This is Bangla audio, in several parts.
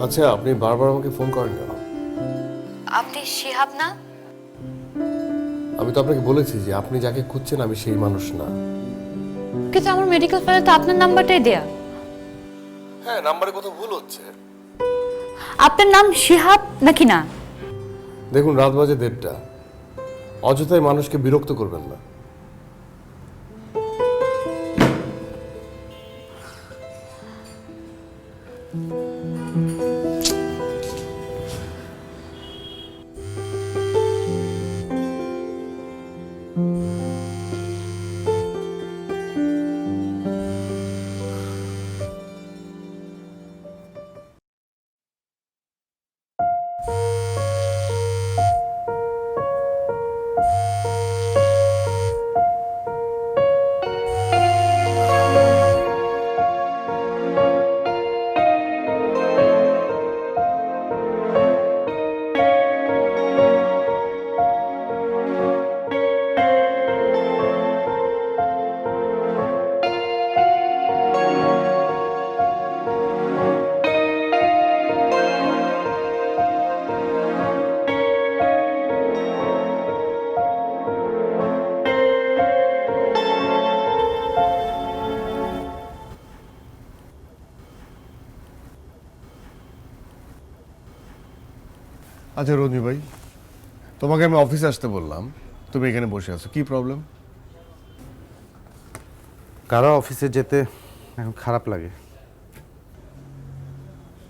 আচ্ছা, আপনি বারবার আমাকে ফোন করেন কেন? আপনি শিহাব না? আমি তো আপনাকে বলেছি যে আপনি যাকে খুঁজছেন আমি সেই মানুষ না। কিন্তু আমার মেডিকেল ফাইলে তো আপনার নাম্বারটাই দেয়া। হ্যাঁ, নাম্বারে কোথাও ভুল হচ্ছে। আপনার নাম শিহাব নাকি না? দেখুন, রাত বাজে 1:30। অযথাই মানুষকে বিরক্ত করবেন না। আচ্ছা রঞ্জু ভাই, তোমাকে আমি অফিসে আসতে বললাম, তুমি এখানে বসে আছো, কি প্রবলেম? কারো অফিসে যেতে এখন খারাপ লাগে।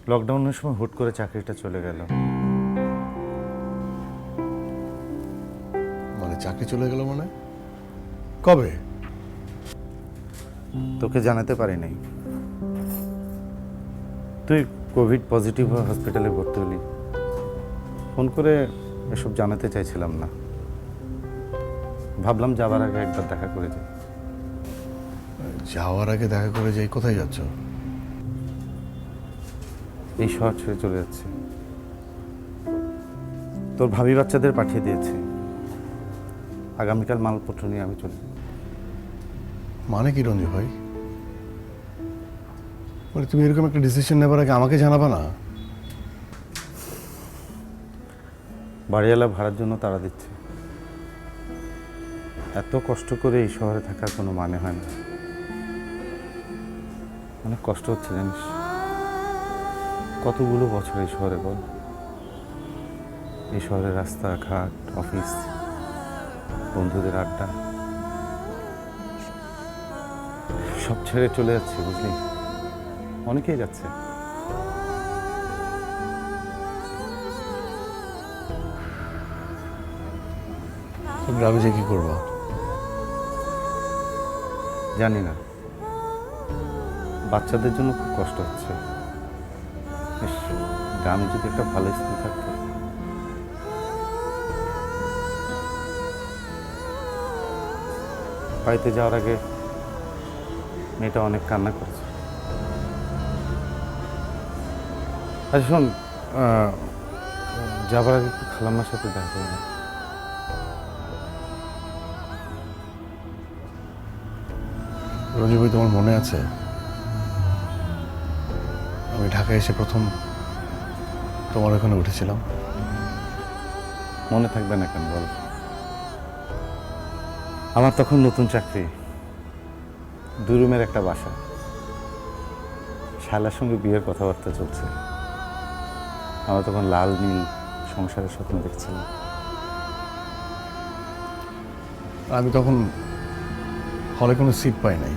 লকডাউনের সময় হুট করে চাকরিটা চলে গেল। মানে চাকরি চলে গেল মানে? কবে? তোকে জানাতে পারি নাই। তুই কোভিড পজিটিভ হয়ে হসপিটালে ভর্তি হলি। ফোন করে এসব জানাতে চাইছিলাম না, ভাবলাম যাবার আগে একবার দেখা করে যাই। যাওয়ার আগে দেখা করে যাই? কোথায় যাচ্ছ? এই শহর ছেড়ে চলে যাচ্ছে। তোর ভাবি বাচ্চাদের পাঠিয়ে দিয়েছে, আগামীকাল মালপত্র নিয়ে আমি চলে যাব। মানে কি রঞ্জু ভাই? মানে তুমি এরকম একটা ডিসিশন নেবার আগে আমাকে জানাবা না? বাড়িওয়ালা ভাড়ার জন্য তাড়া দিচ্ছে। এত কষ্ট করে এই শহরে থাকার কোনো মানে হয় না। অনেক কষ্ট হচ্ছে জানিস। কতগুলো বছর এই শহরে বল। এই শহরের রাস্তাঘাট, অফিস, বন্ধুদের আড্ডা সব ছেড়ে চলে যাচ্ছে, বুঝলি? অনেকেই যাচ্ছে। তুমি গ্রামে যে কি করবা? জানি না, বাচ্চাদের জন্য খুব কষ্ট হচ্ছে। ইস, গ্রামে যদি একটা ভালো স্কুল থাকতো। বাড়িতে যাওয়ার আগে মেয়েটা অনেক কান্না করেছে। আচ্ছা শোন, যাবার আগে একটু খালাম্মার সাথে দেখা করে না? রঞ্জু ভাই, তোমার মনে আছে আমি ঢাকায় এসে প্রথম তোমার ওখানে উঠেছিলাম? মনে থাকবে না কেন বল? আমার তখন নতুন চাকরি, 2 রুমের একটা বাসা, শালার সঙ্গে বিয়ের কথাবার্তা চলছে। আমরা তখন লাল নীল সংসারের স্বপ্ন দেখছিলাম। আমি তখন হলে কোনো সিট পাই নাই,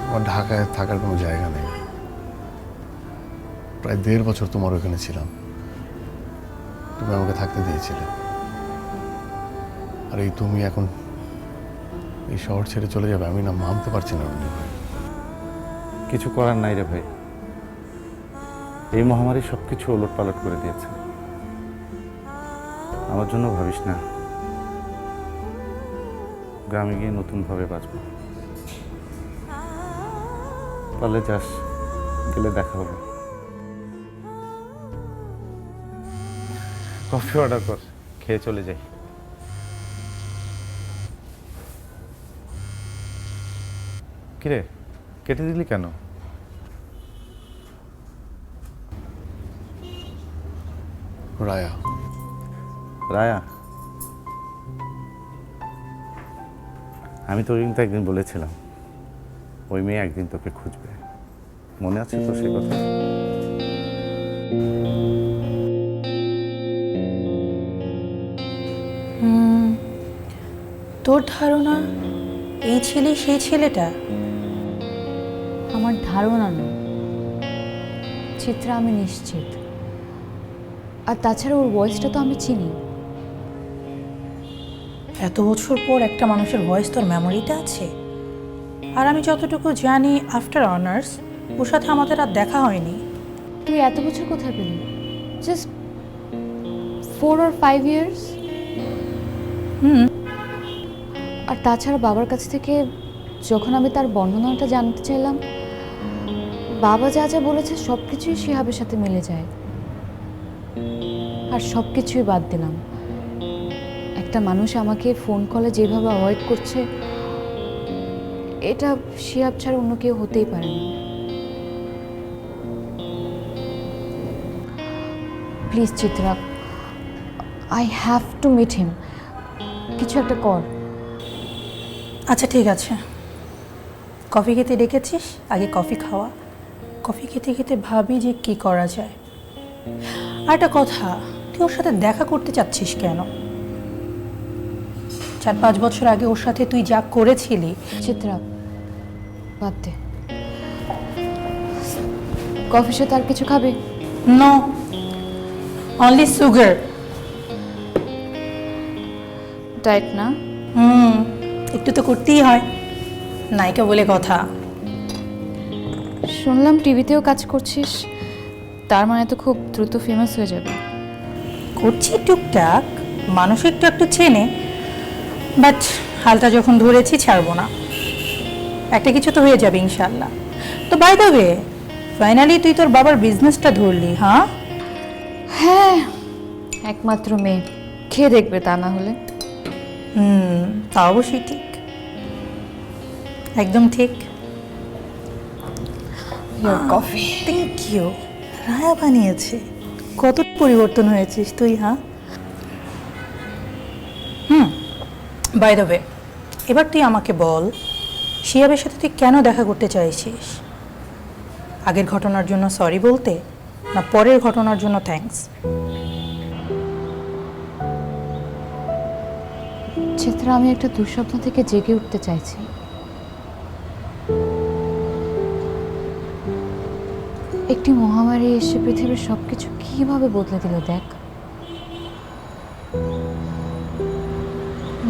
আমার ঢাকায় থাকার কোনো জায়গা নেই। প্রায় 1.5 বছর তোমার ওখানে ছিলাম, তুমি আমাকে থাকতে দিয়েছিলে। আর এই তুমি এখন এই শহর ছেড়ে চলে যাবে, আমি না মানতে পারছি না রঞ্জু ভাই। কিছু করার নাই রে ভাই, এই মহামারী সব কিছু ওলট পালট করে দিয়েছে। আমার জন্য ভাবিস না, গ্রামে গিয়ে নতুনভাবে বাঁচবো। পারলে যাস, গেলে দেখা হবে। কফি অর্ডার কর, খেয়ে চলে যাই। কিরে, কেটে দিলি কেন? রায়া, রায়া, আমি তো কিন্তু একদিন বলেছিলাম ওই মেয়ে একদিন তোকে খুঁজবে, মনে আছে তো সে কথা? তোর ধারণা এই ছেলে সেই ছেলেটা? আমার ধারণা নয় চিত্রা, আমি নিশ্চিত। আর তাছাড়া ওর ভয়েসটা তো আমি চিনি। এত বছর পর একটা মানুষের ভয়েস তোর মেমোরিতে আছে? আর আমি যতটুকু জানি আফটার অনার্স ওর সাথে আমাদের আর দেখা হয়নি। তুই এত বছর কোথায় পেলি? Just 4 or 5 years? আর তাছাড়া বাবার কাছ থেকে যখন আমি তার বর্ণনাটা জানতে চাইলাম, বাবা যা যা বলেছে সব কিছুই শিহাবের সাথে মিলে যায়। আর সব কিছুই বাদ দিলাম, একটা মানুষ আমাকে ফোন কলে যেভাবে অ্যাভয়েড করছে, এটা শিহাব ছাড়া অন্য কেউ হতেই পারে না। Please Chitra, I have to meet him. কিছু একটা কর। আচ্ছা ঠিক আছে, কফি খেতে ডেকেছিস, আগে কফি খাওয়া। কফি খেতে খেতে ভাবি যে কি করা যায়। আর একটা কথা, তুই ওর সাথে দেখা করতে চাচ্ছিস কেন? 4-5 বছর আগে ওর সাথে তুই যা করেছিলি। চিত্রা, বাদ দে। কফির সাথে আর কিছু খাবে? No, only sugar. ডায়েট না? একটু তো করতেই হয়, নায়িকা বলে কথা। শুনলাম টিভিতেও কাজ করছিস, তার মানে তো খুব দ্রুত ফেমাস হয়ে যাবে। করছি টুকটাক, মানুষ একটু একটু চেনে, বাট হালটা যখন ধরেছি ছাড়বো না। একটা কিছু তো হয়ে যাবে ইনশাল্লাহ। তো বাই দ্য ওয়ে, ফাইনালি তুই তোর বাবার বিজনেসটা ধরলি? হ্যাঁ হ্যাঁ, একমাত্র মেয়ে, খেয়ে দেখবে তা না হলে। তা অবশ্যই ঠিক, একদম ঠিক। কফি। Thank you. রায়া বানিয়েছে। কত পরিবর্তন হয়েছিস তুই, হ্যাঁ? বাই দ্য ওয়ে, এবার তুই আমাকে বল, শিহাবের সাথে তুই কেন দেখা করতে চাইছিস? আগের ঘটনার জন্য সরি বলতে, না পরের ঘটনার জন্য থ্যাঙ্কস? চিত্রা, আমি একটা দুঃস্বপ্ন থেকে জেগে উঠতে চাইছি। একটি মহামারী এসে পৃথিবীর সবকিছু কিভাবে বদলে দিল দেখ।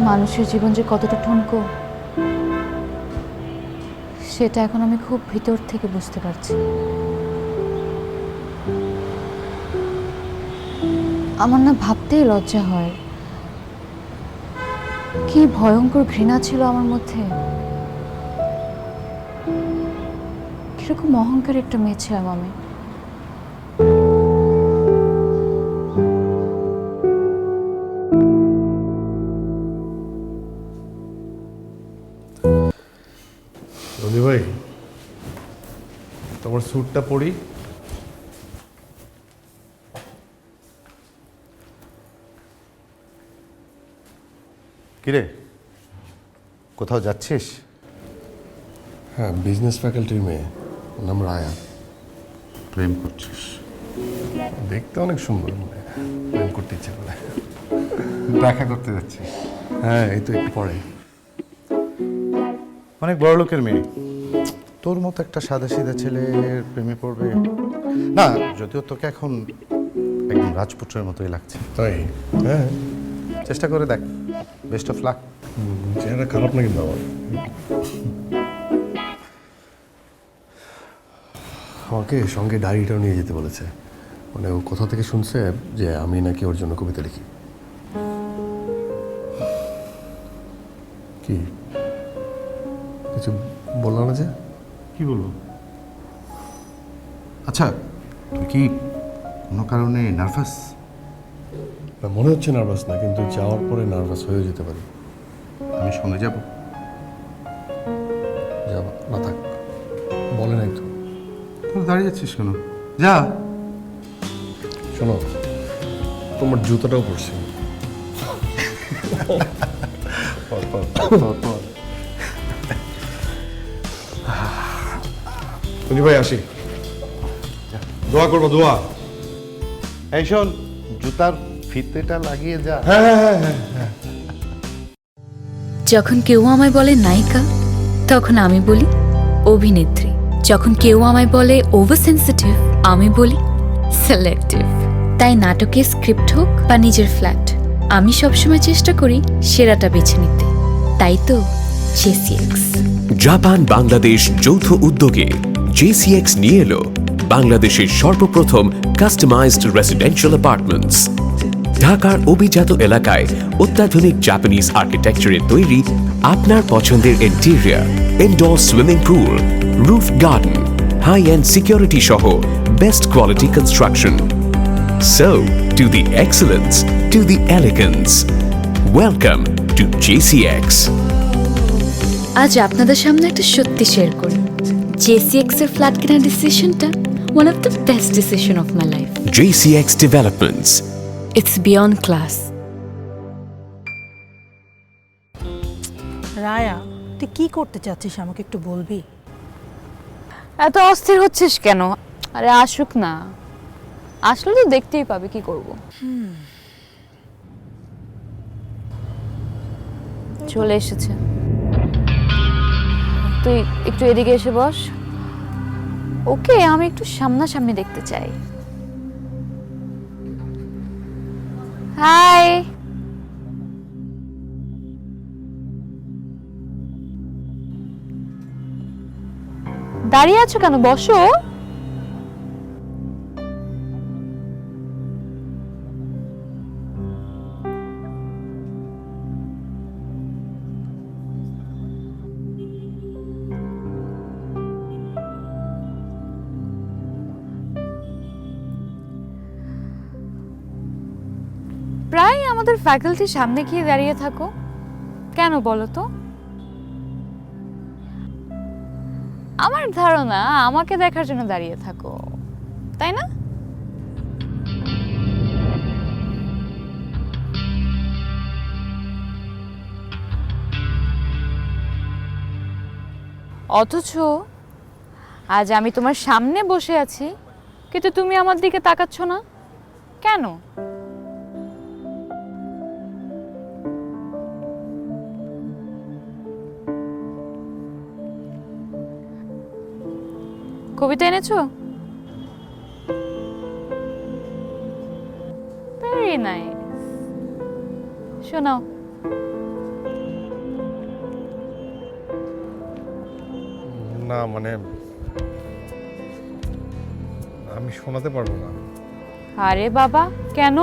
মানুষের জীবন যে কতটা ঠুনকো, সেটা এখন আমি খুব ভিতর থেকে বুঝতে পারছি। আমার না ভাবতেই লজ্জা হয়, কি ভয়ঙ্কর ঘৃণা ছিল আমার মধ্যে। কিরকম অহংকার একটা মেয়ে ছিলাম আমি। রঞ্জি ভাই, তোমার স্যুটটা পরি। কিরে, কোথাও যাচ্ছিস? হ্যাঁ, বিজনেস ফ্যাকাল্টির মেয়ে, ওর নাম রায়া। প্রেম করছিস? দেখতে অনেক সুন্দর, মানে প্রেম করতে ইচ্ছে করে। দেখা করতে যাচ্ছিস? হ্যাঁ, এই তো একটু পরে। অনেক বড় লোকের মেয়ে, তোর মতো একটা সাদা সিধা ছেলের প্রেমে পড়বে না? যদিও তোকে এখন একদম রাজপুত্রের মতোই লাগছে। তাই? হ্যাঁ, চেষ্টা করে দেখ। Best of luck. চেহারা খারাপ না কিন্তু আমার। আমাকে সঙ্গে ডায়েরিটাও নিয়ে যেতে বলেছে। মানে ও কোথা থেকে শুনছে যে আমি নাকি ওর জন্য কবিতা লিখি। কি কিছু বললাম না যে? কি বলবো? আচ্ছা, তুই কি কোনো কারণে নার্ভাস? না, মনে হচ্ছে নার্ভাস না, কিন্তু যাওয়ার পরে নার্ভাস হয়ে যেতে পারি। আমি সঙ্গে যাব? যাব না, থাক। দাঁড়িয়ে আছিস কেন? যা। শোনো, তোমার জুতোটাও পরছি। সঞ্জু ভাই আসি, দোয়া করবো, দোয়া। এই শোন, জুতার ফিতেটা লাগিয়ে যা। যখন কেউ আমায় বলে নায়িকা, তখন আমি বলি অভিনেত্রী। যখন কেউ আমায় বলে ওভার সেন্সিটিভ, আমি বলি সিলেক্টিভ। তাই নাটকের স্ক্রিপ্ট হোক বা নিজের ফ্ল্যাট, আমি সবসময় চেষ্টা করি সেরাটা বেছে নিতে। তাই তো জেসিএক্স। জাপান বাংলাদেশ যৌথ উদ্যোগে JCX নিয়ে এলো বাংলাদেশের সর্বপ্রথম কাস্টমাইজড রেসিডেন্সিয়াল অ্যাপার্টমেন্টস। ঢাকার অভিজাত এলাকায় অত্যাধুনিক জাপানিজ আর্কিটেকচারে তৈরি আপনার পছন্দের interior, indoor swimming pool, roof garden, high end security সহ best quality construction. So, to the excellence, to the elegance. Welcome to JCX. আজ আপনাদের সামনে একটা সত্যি শেয়ার করি। জেসিএক্স এর ফ্ল্যাট কেনার ডিসিশনটা one of the best decision of my life. JCX Developments. It's beyond class. Raya, তুই কি করতে চাচ্ছিস আমাকে একটু বলবি? এত অস্থির হচ্ছিস কেন? আরে আসুক না, আসলে তো দেখতেই পাবে, কি করব। চলে এসেছে। তুই একটু এদিকে এসে বস। ওকে আমি একটু সামনাসামনি দেখতে চাই। হাই। দাঁড়িয়ে আছো কেন? বসো। প্রায় আমাদের ফ্যাকাল্টির সামনে গিয়ে দাঁড়িয়ে থাকো কেন বলো তো? আমার ধারণা আমাকে দেখার জন্য দাঁড়িয়ে থাকো, তাই না? অথচ আজ আমি তোমার সামনে বসে আছি, কিন্তু তুমি আমার দিকে তাকাচ্ছ না কেন? কবিতা এনেছো? ভেরি নাইস, শোনাও। না মানে আমি শোনাতে পারবো না। আরে বাবা, কেন?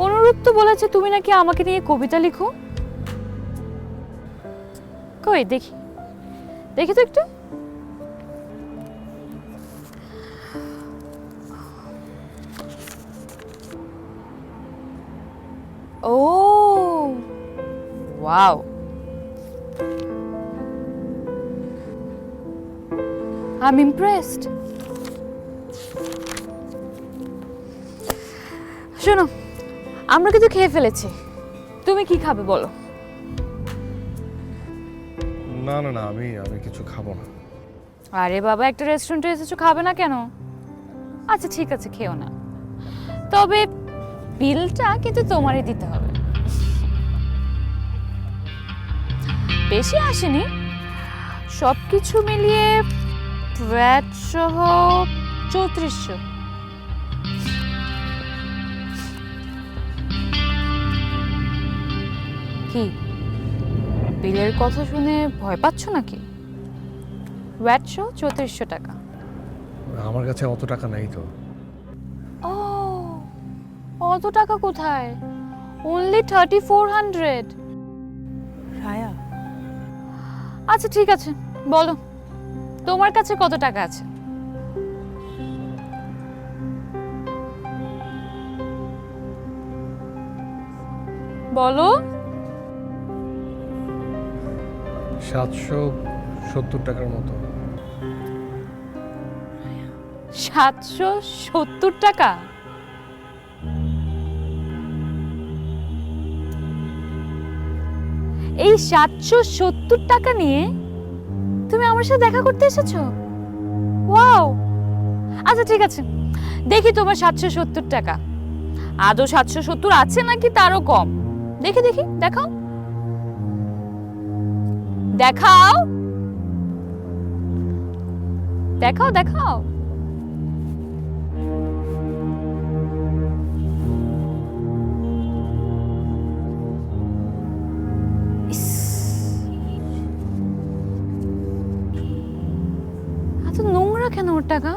অনুরূপ তো বলেছে তুমি নাকি আমাকে নিয়ে কবিতা লিখো। কই দেখি, দেখি তো একটু। ও ওয়াও, I'm impressed. শোনো, আমরা কিন্তু খেয়ে ফেলেছি, তুমি কি খাবে বলো? না না না, আমি কিছু খাবো না। আরে বাবা, একটা রেস্টুরেন্টে এসেছো, খাবে না কেন? আচ্ছা ঠিক আছে, খেও না, তবে বিলটা কিন্তু তোমারই দিতে হবে। বেশি আসেনি, সবকিছু মিলিয়ে ভ্যাট সহ 3400। কি বিলের কথা শুনে ভয় পাচ্ছ নাকি? ভ্যাট সহ 3400 টাকা। আমার কাছে অত টাকা নেই তো। ও, অত টাকা কোথায়? অনলি 3400। রায়া, আচ্ছা ঠিক আছে, বলো তোমার কাছে কত টাকা আছে? বলো। 770 টাকার মতো। 770 টাকা? এই 770 টাকা নিয়ে তুমি আমার সাথে দেখা করতে এসেছো? ওয়াও, আচ্ছা ঠিক আছে, দেখি তোমার 770 টাকা আদৌ 770 আছে নাকি তারও কম। দেখি দেখি, দেখাও দেখাও দেখাও দেখাও। ইস, এত নোংরা কেন ওর টাকা?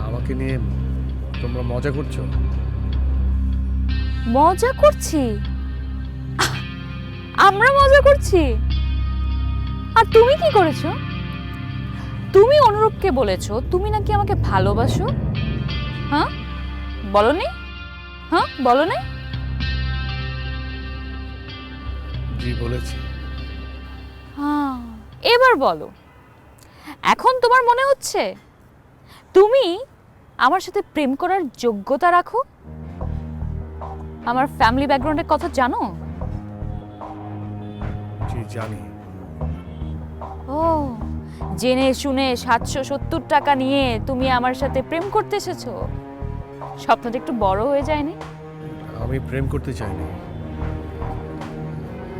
আমাকে নিয়ে তোমরা মজা করছো? মজা করছি? আমরা মজা করছি? আর তুমি কি করেছো? তুমি অনুরূপকে বলেছো তুমি নাকি আমাকে ভালোবাসো। হ্যাঁ বলনি? হ্যাঁ বলনি? জি বলেছি। হ্যাঁ, এবার বলো, এখন তোমার মনে হচ্ছে তুমি আমার সাথে প্রেম করার যোগ্যতা রাখো? আমার ফ্যামিলি ব্যাকগ্রাউন্ডের কথা জানো? জি জানি। ও, জেনে শুনে 770 টাকা নিয়ে তুমি আমার সাথে প্রেম করতে এসেছো? স্বপ্নটা একটু বড় হয়ে যায়নি? আমি প্রেম করতে চাইনি,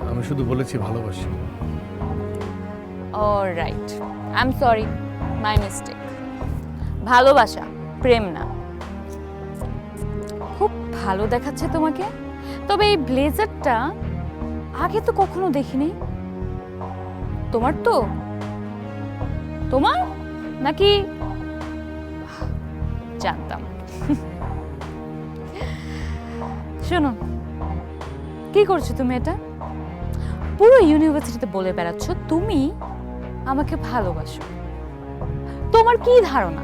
আমি শুধু বলেছি ভালোবাসি। Alright, I am sorry, my mistake. ভালোবাসা, প্রেম না। খুব ভালো দেখাচ্ছে তোমাকে, তবে এই ব্লেজারটা আগে তো কখনো দেখিনি। তোমার তো? তোমার নাকি? জানতাম। শোনো, কি করছো তুমি এটা? পুরো ইউনিভার্সিটিতে বলে বেড়াচ্ছ তুমি আমাকে ভালোবাসো। তোমার কি ধারণা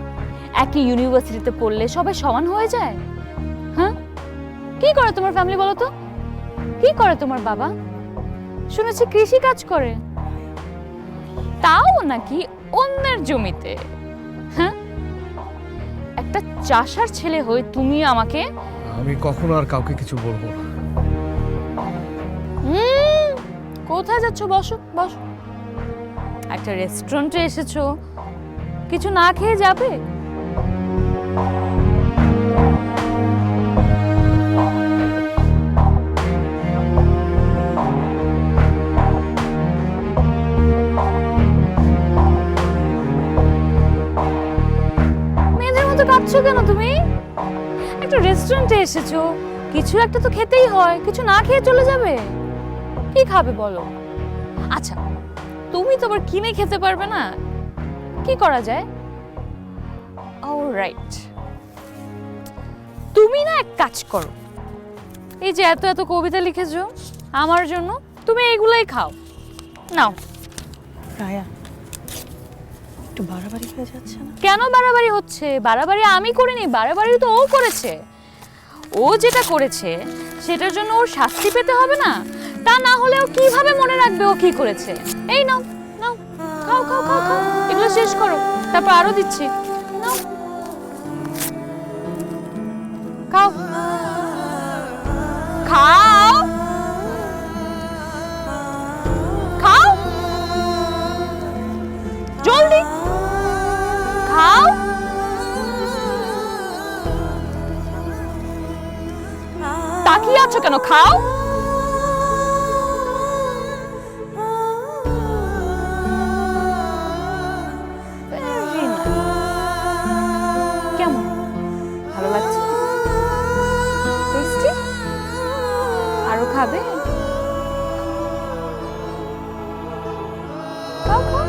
একই ইউনিভার্সিটিতে পড়লে সবাই সমান হয়ে যায়? হ্যাঁ, কি করে তোমার ফ্যামিলি বলো তো? কি করে তোমার বাবা? শুনেছি কৃষি কাজ করে, তাও নাকি অন্যের জমিতে। হ্যাঁ, একটা চাষার ছেলে হয়ে তুমি আমাকে? আমি কখনো আর কাউকে কিছু বলবো না। কোথায় যাচ্ছ? বসো বসো। একটা রেস্টুরেন্টে এসেছো, কিছু না খেয়ে যাবে? মেয়েদের মতো কাঁদছো কেন তুমি? একটা রেস্টুরেন্টে এসেছো, কিছু একটা তো খেতেই হয়, কিছু না খেয়ে চলে যাবে? কি খাবে বলো? আচ্ছা, তুমি তো আবার কিনে খেতে পারবে না, কি করা যায়? অলরাইট, তুমি না এক কাজ করো, এই যে এত এত কবিতা লিখেছো আমার জন্য, তুমি এগুলাই খাও। নাও। রায়া, একটু বাড়াবাড়ি হয়ে যাচ্ছে না? কেন বাড়াবাড়ি হচ্ছে? বাড়াবাড়ি আমি করিনি, বাড়াবাড়ি তো ও করেছে। ও যেটা করেছে সেটার জন্য ওর শাস্তি পেতে হবে না? তা না হলে ও কিভাবে মনে রাখবে ও কি করেছে? এই নাও নাও, খাও খাও খাও খাও, এগুলো শেষ করো, তারপর আরো দিচ্ছি। নাও, খাও খাও খাও, জলদি খাও। তাকিয়ে আছো কেন? খাও। Very nice. কেমন, ভালো লাগছে? টেস্টি? আরো খাবে? খাও খাও।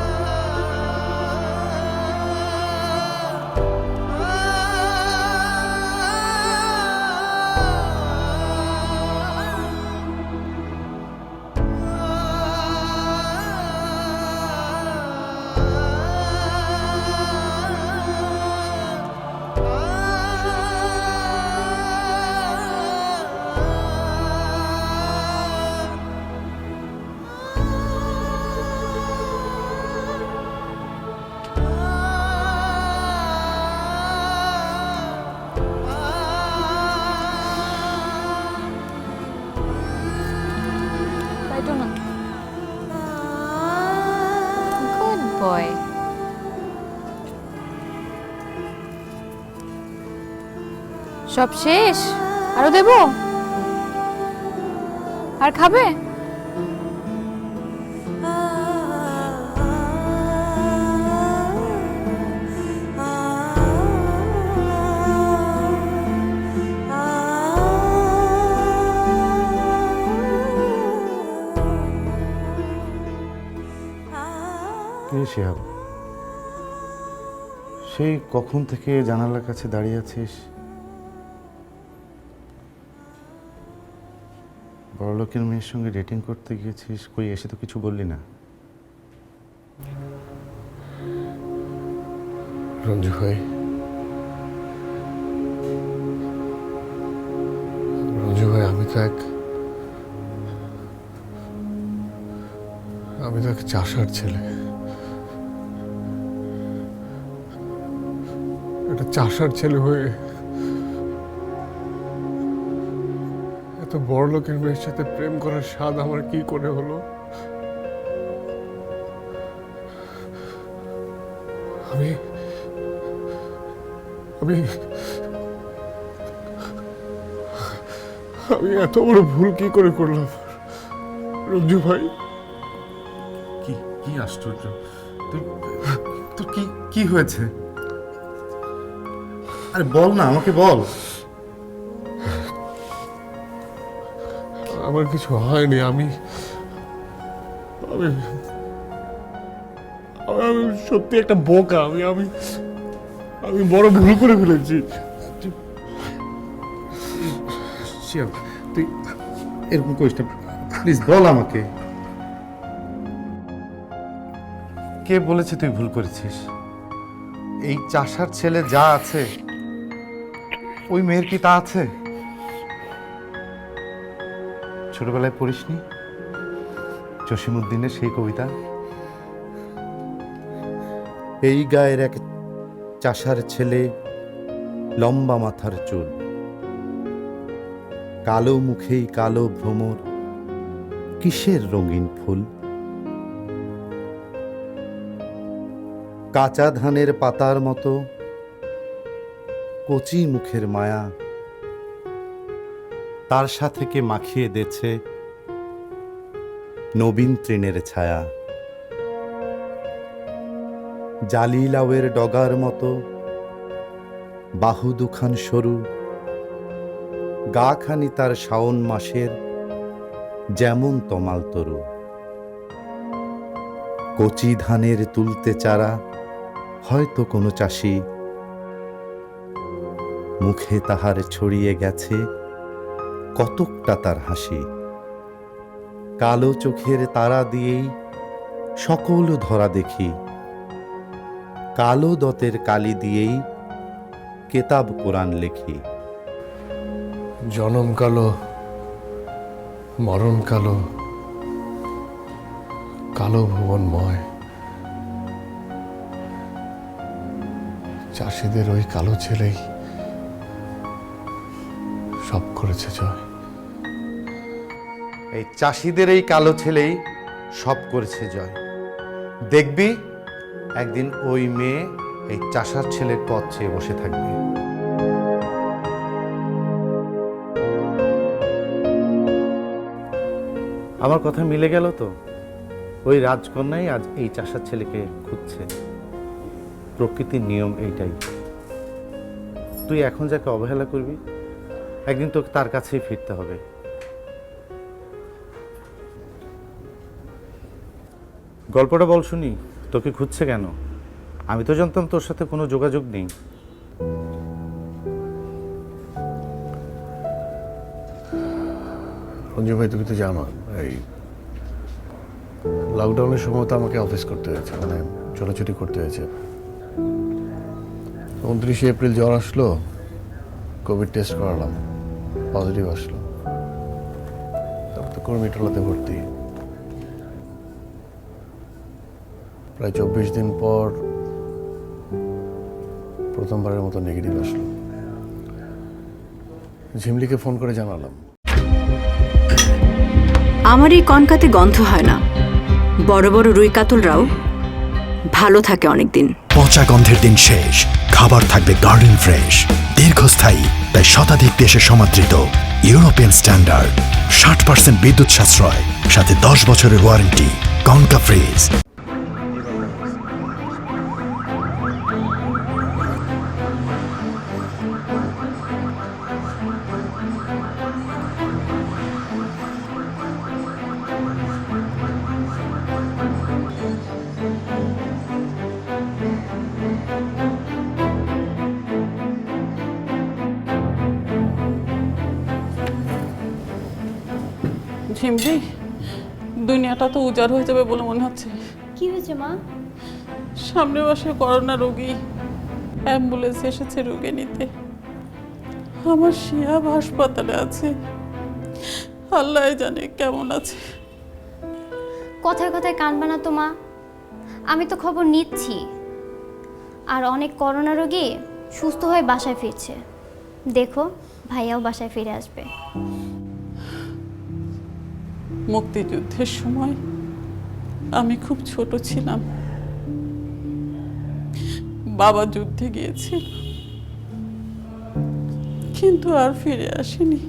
সব শেষ? আরো দেব? আর খাবে? শিহাব, সেই কখন থেকে জানালার কাছে দাঁড়িয়ে আছিস? বড়লোকের মেয়ের সঙ্গে ডেটিং করতে গিয়েছিস, কই এসে তো কিছু বললি না। রঞ্জু ভাই, আমি তো এক চাষার ছেলে। একটা চাষার ছেলে হয়ে এত বড় লোকের মেয়ের সাথে প্রেম করার স্বাদ আমার কি করে হলো? আমি আমি আমি এত বড় ভুল কি করে করলাম রঞ্জু ভাই? কি কি আশ্চর্য! তোর কি কি হয়েছে? আরে বল না, আমাকে বল। আমার কিছু হয়নি। আমি আমি আমি সত্যি একটা বোকা। আমি আমি আমি বড় ভুল করে ফেলেছি। শিহাব, তুই এরকম করিস না, প্লিজ বল আমাকে। কে বলেছে তুই ভুল করেছিস? এই চাষার ছেলে যা আছে, ওই মেয়ের কি তা আছে? ছোটবেলায় পড়িসনি জসিমউদ্দিনের সেই কবিতা? এই গায়ের এক চাষার ছেলে, লম্বা মাথার চুল, কালো মুখেই কালো ভ্রমর, কিসের রঙিন ফুল। কাঁচা ধানের পাতার মতো কচি মুখের মায়া, তার সাথে কে মাখিয়ে দেছে নবীন তৃণের ছায়া। জালি লাউয়ের ডগার মতো বাহু দুখান সরু, গা খানি তার শাওন মাসের যেমন তমাল তরু। কচি ধানের তুলতে চারা হয়তো কোনো চাষি, মুখে তাহার ছড়িয়ে গেছে কতকটা তার হাসি। কালো চোখের তারা দিয়েই সকল ধরা দেখি, কালো দতের কালি দিয়েই কেতাব কোরআন লেখি। জনম কালো, মরণ কালো, কালো ভুবনময়। চাষিদের ওই কালো ছেলেই সব করেছে জয়। এই চাষিদের এই কালো ছেলেই সব করেছে জয়। দেখবি একদিন ওই মেয়ে এই চাষার ছেলের পথ চেয়ে বসে থাকবে। আমার কথা মিলে গেল তো? ওই রাজকন্যাই আজ এই চাষার ছেলেকে খুঁজছে। প্রকৃতির নিয়ম এইটাই। তুই এখন যাকে অবহেলা করবি, একদিন তোকে তার কাছেই ফিরতে হবে। গল্পটা বল শুনি, তোকে খুঁজছে কেন? আমি তো জানতাম তোর সাথে কোনো যোগাযোগ নেই। রঞ্জু ভাই, তুমি তো জানো এই লকডাউনের সময় তো আমাকে অফিস করতে হয়েছে, মানে ছোটাছুটি করতে হয়েছে। 29 এপ্রিল জ্বর আসলো, কোভিড টেস্ট করালাম, পজিটিভ আসলো। তারপর তো কর্মীটলাতে ভর্তি। প্রায় 24 দিন পর প্রথমবারের মতো নেগেটিভ আসলো। ঝিমলিকে ফোন করে জানালাম। আমার এই কনকাতে গন্ধ হয় না, বড় বড় রুই কাতলরাও ভালো থাকে অনেকদিন। পচা গন্ধের দিন শেষ। খাবার থাকবে গার্ডেন ফ্রেশ, দীর্ঘস্থায়ী, তাই শতাধিক দেশে সমাদৃত ইউরোপিয়ান স্ট্যান্ডার্ড, 60% বিদ্যুৎ সাশ্রয়, সাথে 10 বছরের ওয়ারেন্টি। Concha fridge. ঝিমঝি, দুনিয়াটা তো উজাড় হয়ে যাবে বলে মনে হচ্ছে। কি হয়েছে মা? সামনের মাসে করোনা রোগী, অ্যাম্বুলেন্স এসেছে রোগী নিতে। আমার শিহাব হাসপাতালে আছে, আল্লাহ জানে কেমন আছে। কথায় কথায় কানবা না তো মা, আমি তো খবর নিচ্ছি। আর অনেক করোনা রোগী সুস্থ হয়ে বাসায় ফিরছে, দেখো ভাইয়াও বাসায় ফিরে আসবে। মুক্তিযুদ্ধের সময় আমি খুব ছোট ছিলাম, বাবা যুদ্ধে গিয়েছিল কিন্তু আর ফিরে আসেনি।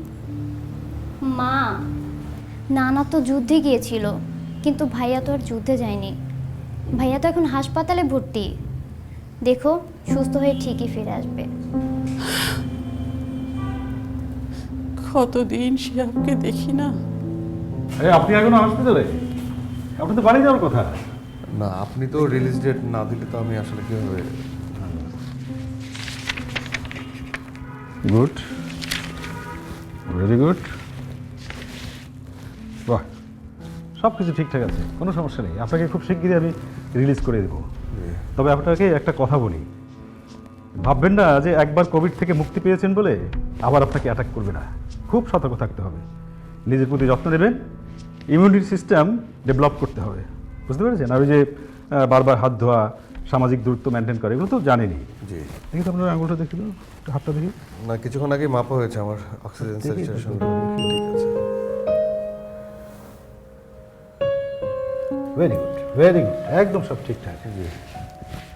মা, নানা তো যুদ্ধে গিয়েছিল কিন্তু ভাইয়া তো আর যুদ্ধে যায়নি। ভাইয়া তো এখন হাসপাতালে ভর্তি, দেখো সুস্থ হয়ে ঠিকই ফিরে আসবে। কতদিন শিহাবকে দেখি না। আরে আপনি এখনো হসপিটালে? আপনি তো বাড়ি যাওয়ার কথা। না, আপনি তো রিলিজ ডেট না দিলে তো আমি আসলে কীভাবে। Good, very good. বাহ, সব কিছু ঠিকঠাক আছে, কোনো সমস্যা নেই। আপনাকে খুব শিগগিরই আমি রিলিজ করে দেবো। তবে আপনাকে একটা কথা বলি, ভাববেন না যে একবার কোভিড থেকে মুক্তি পেয়েছেন বলে আবার আপনাকে অ্যাটাক করবে না। খুব সতর্ক থাকতে হবে, নিজের প্রতি যত্ন নেবেন, ইমিউনিটি সিস্টেম ডেভেলপ করতে হবে, বুঝতে পেরেছেন? আর ওই যে বারবার হাত ধোয়া, সামাজিক দূরত্ব মেনটেন করে, এগুলো তো জানেনি। জি, দেখি তো আপনার আঙুলটা দেখি তো, হাতটা দেখি। না, কিছুক্ষণ আগেই মাপা হয়েছে আমার অক্সিজেন স্যাচুরেশন। ঠিক আছে, ভেরি গুড, ভেরি গুড, একদম সব ঠিকঠাক। জি,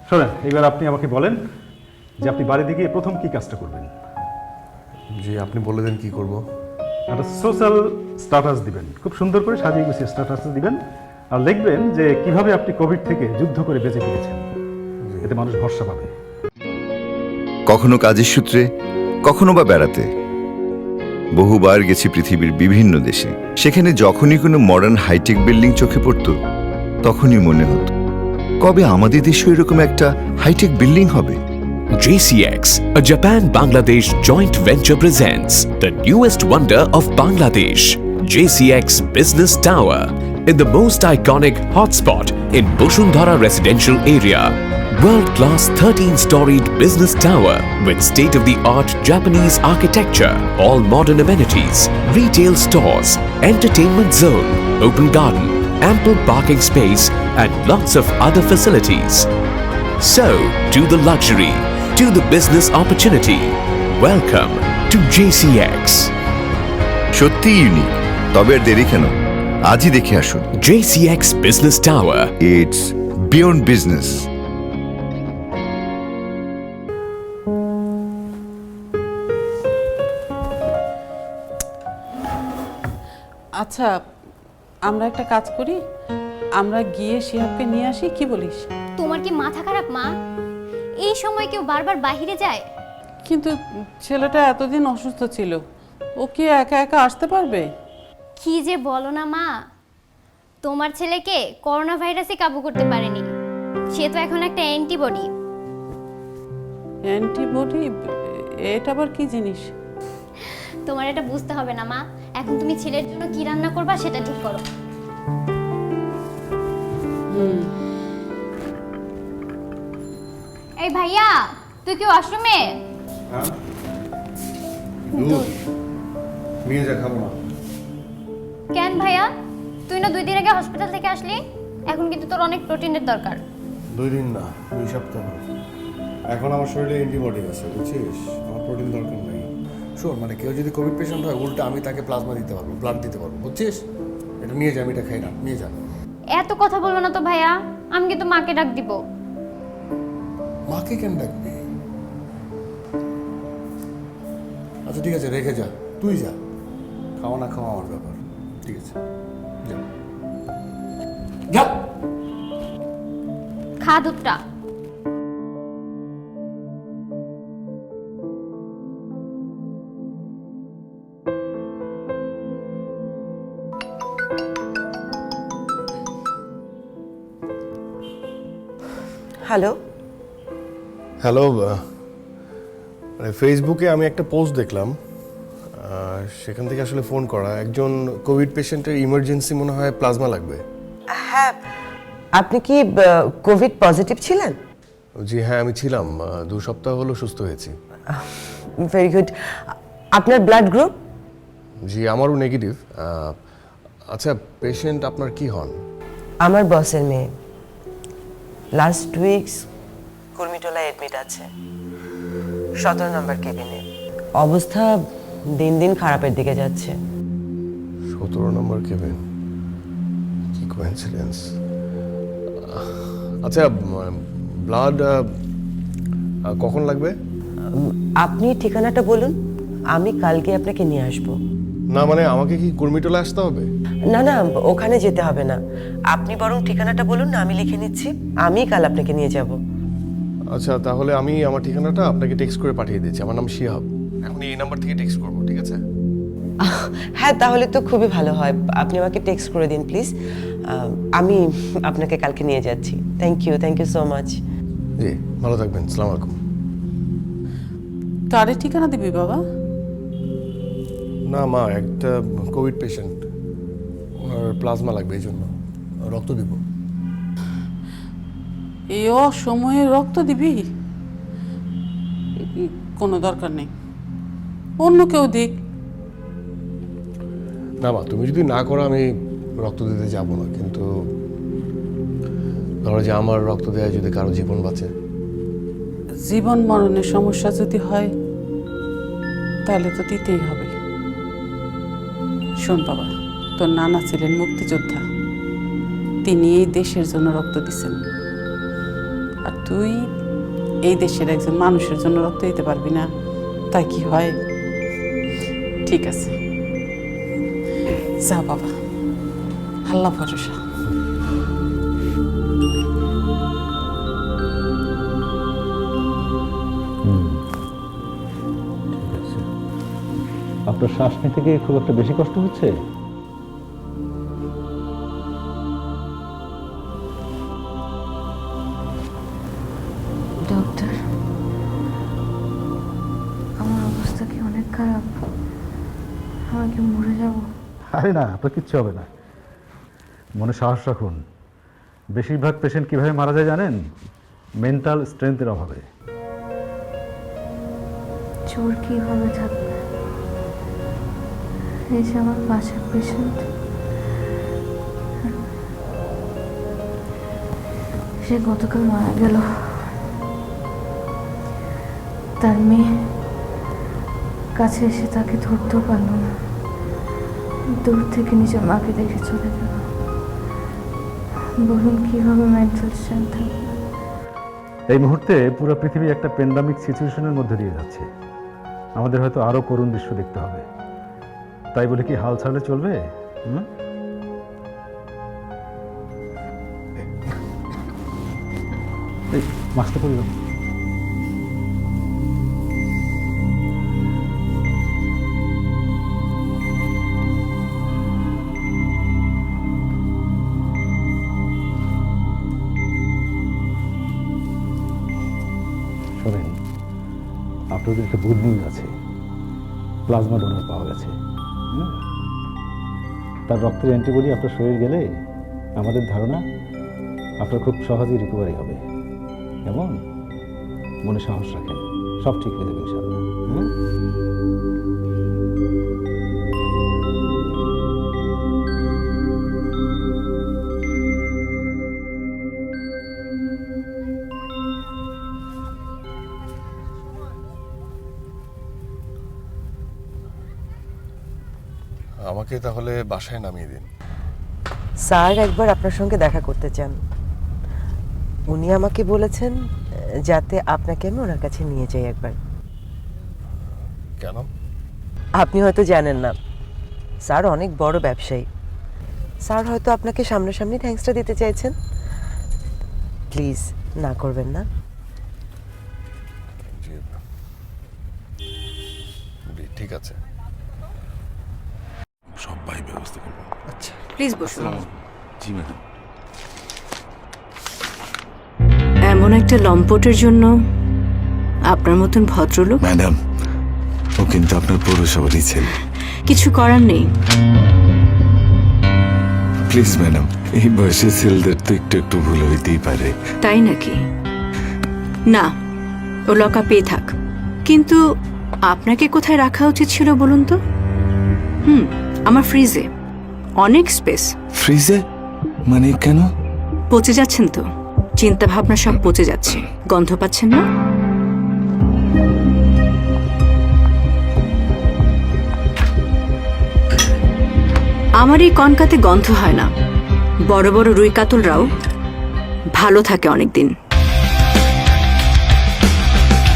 শোনেন, এবার আপনি আমাকে বলেন যে আপনি বাড়িতে গিয়ে প্রথম কি কাজটা করবেন? জি, আপনি বলে দেন কি করব। একটা সোশ্যাল স্ট্যাটাস দিবেন, খুব সুন্দর করে সাজিয়ে গুছিয়ে স্ট্যাটাস দিবেন, আর লিখবেন যে কিভাবে আপনি কোভিড থেকে যুদ্ধ করে বেঁচে ফিরেছেন। এতে মানুষ ভরসা পাবে। কখনো কাজের সূত্রে, কখনো বা বেড়াতে বহুবার গেছি পৃথিবীর বিভিন্ন দেশে। সেখানে যখনই কোনো মডার্ন হাইটেক বিল্ডিং চোখে পড়তো, তখনই মনে হতো কবে আমাদের দেশে এরকম একটা হাইটেক বিল্ডিং হবে। JCX, a Japan-Bangladesh joint venture presents the newest wonder of Bangladesh, JCX Business Tower, in the most iconic hotspot in Boshundhara residential area. World-class 13-storied business tower with state-of-the-art Japanese architecture, all modern amenities, retail stores, entertainment zone, open garden, ample parking space and lots of other facilities. So, to the luxury, to the business opportunity, welcome to JCX. সত্যি ইউনিক, তবে আর দেরি কেন, আজই দেখে আসুন। JCX Business Tower. It's beyond business. আচ্ছা, আমরা একটা কাজ করি, আমরা গিয়ে শিহাবকে নিয়ে আসি, কি বলিস? তোমার কি মাথা খারাপ মা? এই সময় কেউ বারবার বাইরে যায়? কিন্তু ছেলেটা এতদিন অসুস্থ ছিল, ও কি একা একা আসতে পারবে? কি যে বলো না মা, তোমার ছেলেকে করোনা ভাইরাসই কাবু করতে পারেনি, সে তো এখন একটা অ্যান্টিবডি। অ্যান্টিবডি? এটা আবার কি জিনিস? তোমার এটা বুঝতে হবে না মা, এখন তুমি ছেলের জন্য কি রান্না করবা সেটা ঠিক করো। এই ভাইয়া, তুই কি ওয়াশরুমে? নিয়ে যা, খাবো না। কেন ভাইয়া, তুই না 2 দিন আগে হসপিটাল থেকে আসলি? এখন কিন্তু তোর অনেক প্রোটিনের দরকার। 2 দিন না, 2 সপ্তাহ। এখন আমার শরীরে অ্যান্টিবডি আছে, বুঝছিস? আমার প্রোটিন দরকার নেই। শোন, মানে কেউ যদি কোভিড পেশেন্ট হয়, উল্টা আমি তাকে প্লাজমা দিতে পারবো, ব্লাড দিতে পারবো, বুঝছিস? এটা নিয়ে যা, আমি এটা খাই না, নিয়ে যা। এত কথা বলবো না তো ভাইয়া, আমি কিন্তু মাকে ডাক দিব। মাকে কেন ডাকবি? আচ্ছা ঠিক আছে, রেখে যা, তুই যা, খাওয়া না খাওয়া আমার ব্যাপার। ঠিক আছে, যা যা। খা দুধটা। হ্যালো হ্যালো, মানে ফেসবুকে আমি একটা পোস্ট দেখলাম, সেখান থেকে আসলে ফোন করা। একজন কোভিড পেশেন্টের ইমার্জেন্সি মনে হয় প্লাজমা লাগবে। হ্যাঁ, আপনি কি কোভিড পজিটিভ ছিলেন? জি হ্যাঁ, আমি ছিলাম, 2 সপ্তাহ হলো সুস্থ হয়েছি। Very good. আপনার ব্লাড গ্রুপ? জি আমারও নেগেটিভ। আচ্ছা, পেশেন্ট আপনার কি হন? আমার বসের মেয়ে। লাস্ট উইকস কুর্মিটোলায় অ্যাডমিট আছে, 17 নম্বর কেবিনে। অবস্থা দিন দিন খারাপের দিকে যাচ্ছে। 17 নম্বর কেবিন, কি কোইন্সিডেন্স। আচ্ছা, ব্লাড কখন লাগবে? আপনি ঠিকানাটা বলুন, আমি কালকে আপনাকে নিয়ে আসবো। না মানে আমাকে কি কুর্মিটোলা আসতে হবে? না না, ওখানে যেতে হবে না, আপনি বরং ঠিকানাটা বলুন না, আমি লিখে নিচ্ছি, আমি কাল আপনাকে নিয়ে যাব। আচ্ছা তাহলে আমি আমার ঠিকানাটা আপনাকে টেক্সট করে পাঠিয়ে দিচ্ছি। আমার নাম শিহাব, এখন এই নাম্বার থেকে টেক্সট করবো, ঠিক আছে? হ্যাঁ, তাহলে তো খুবই ভালো হয়, আপনি আমাকে টেক্সট করে দিন প্লিজ। আমি আপনাকে কালকে নিয়ে যাচ্ছি। Thank you so much. জি ভালো থাকবেন, আসসালামু আলাইকুম। কারে ঠিকানা দিবি বাবা? না মা, একটা কোভিড পেশেন্ট, ওনার প্লাজমা লাগবে, এই জন্য রক্ত দিব। এই অসময়ে রক্ত দিবি? কোনো দরকার নেই, অন্য কেউ দিক। না মা, তুমি যদি না করো আমি রক্ত দিতে যাব না, কিন্তু ধরো যে আমার রক্ত দেওয়া যদি কারো জীবন বাঁচে। জীবন মরণের সমস্যা যদি হয় তাহলে তো দিতেই হবে। শোন বাবা, তোর নানা ছিলেন মুক্তিযোদ্ধা, তিনি এই দেশের জন্য রক্ত দিচ্ছেন, আর তুই এই দেশের একজন মানুষের জন্য রক্ত দিতে পারবি না, তাই কি হয়? ঠিক আছে, যা বাবা, আল্লাহ ভরসা। আপনার শ্বাস নিতে গিয়ে খুব একটা বেশি কষ্ট হচ্ছে? ডক্টর, আমার অবস্থা কি অনেক খারাপ? আমি কি মরে যাব? আরে না, আপনার কিচ্ছু হবে না, মনে সাহস রাখুন। বেশিরভাগ পেশেন্ট কিভাবে মারা যায় জানেন? মেন্টাল স্ট্রেংথের অভাবে। চোর কিভাবে থাকবে? এই যে আমার পাশের পেশেন্ট, সে গতকাল মারা গেল। তার মেয়ে কাছে এসে তাকে ধরতেও পারল না, দূর থেকে নিজের মাকে দেখে চলে গেল। বলুন কিভাবে মেন্টাল স্ট্রেংথ থাকবে? এই মুহূর্তে পুরো পৃথিবী একটা প্যান্ডামিক সিচুয়েশনের মধ্যে দিয়ে যাচ্ছে। আমাদের হয়তো আরো করুণ দৃশ্য দেখতে হবে, তাই বলে কি হাল ছাড়লে চলবে? মাস্টার পড়ল। শোনেন, আপনাদের একটা গুড নিউজ আছে, প্লাজমা ডোনার পাওয়া গেছে। তার রক্তের অ্যান্টিবডি আপনার শরীর গেলে আমাদের ধারণা আপনার খুব সহজেই রিকভারি হবে। কেমন? মনে সাহস রাখেন, সব ঠিক হয়ে যাবে ইনশাআল্লাহ। আমাকে তাহলে বাসায় নামিয়ে দিন। স্যার একবার আপনার সঙ্গে দেখা করতে চান, উনি আমাকে বলেছেন যাতে আপনাকে আমি ওনার কাছে নিয়ে যাই একবার। কেন? আপনি হয়তো জানেন না, স্যার অনেক বড় ব্যবসায়ী। স্যার হয়তো আপনাকে সামনাসামনি থ্যাঙ্কসটা দিতে চাইছেন। প্লিজ না করবেন না। ঠিক আছে, সবাই ব্যবস্থা করবো। আচ্ছা প্লিজ বসুন। জি ম্যাডাম। এমন একটা লম্পটের জন্য আপনার মতন ভদ্রলোক, ম্যাডাম, ও কিন্তু আপনার পৌরসভারই ছেলে। কিছু করার নেই। প্লিজ ম্যাডাম, এই বয়সে ছেলেদের তো একটু একটু ভুল হইতেই পারে। তাই নাকি? না, ও লকআপেই থাক। কিন্তু আপনাকে কোথায় রাখা উচিত ছিল বলুন তো? আমার ফ্রিজে অনেক স্পেস। ফ্রিজে? মানে কেন? পচে যাচ্ছেন তো, চিন্তা ভাবনা সব পচে যাচ্ছে। গন্ধ পাচ্ছেন না? আমার এই কনকাতে গন্ধ হয় না। বড় বড় রুই কাতলরাও ভালো থাকে অনেকদিন।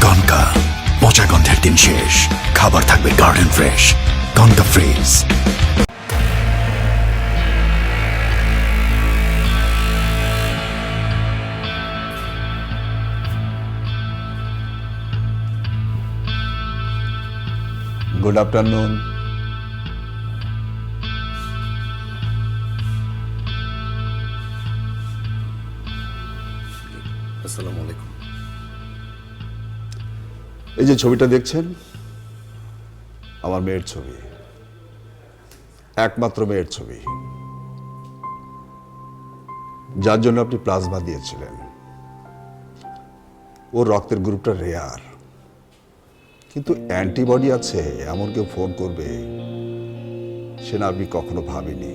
কনকা, পচা গন্ধের দিন শেষ, খাবার থাকবে garden fresh. Concha fridge. Good afternoon. আসসালামু আলাইকুম। এই যে ছবিটা দেখছেন, আমার মেয়ের ছবি, একমাত্র মেয়ের ছবি, যার জন্য আপনি প্লাজমা দিয়েছিলেন। ওর রক্তের গ্রুপটা রেয়ার, কিন্তু অ্যান্টিবডি আছে এমন কেউ ফোন করবে সে না আপনি কখনো ভাবেনি।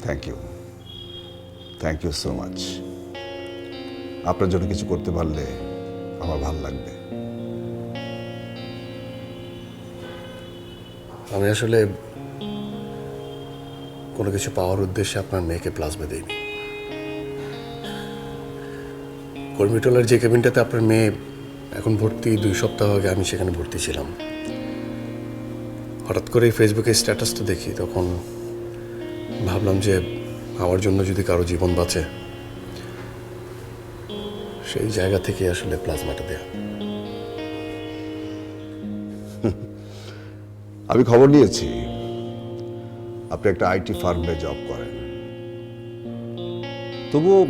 Thank you so much. আপনার জন্য কিছু করতে পারলে আমার ভালো লাগবে। আমি আসলে কোনো কিছু পাওয়ার উদ্দেশ্যে আপনার মেয়েকে প্লাজমা দিইনি। কর্মীটোলার যে কেবিনটাতে আপনার মেয়ে এখন ভর্তি, 2 সপ্তাহ আগে আমি সেখানে ভর্তি ছিলাম। হঠাৎ করে ফেসবুকে স্ট্যাটাসটা দেখি, তখন ভাবলাম যে আমার জন্য যদি কারো জীবন বাঁচে, সেই জায়গা থেকে আসলে প্লাজমাটা দেয়া। আমি খবর নিয়েছি আপনি একটা আইটি ফার্মে জব করেন, তবুও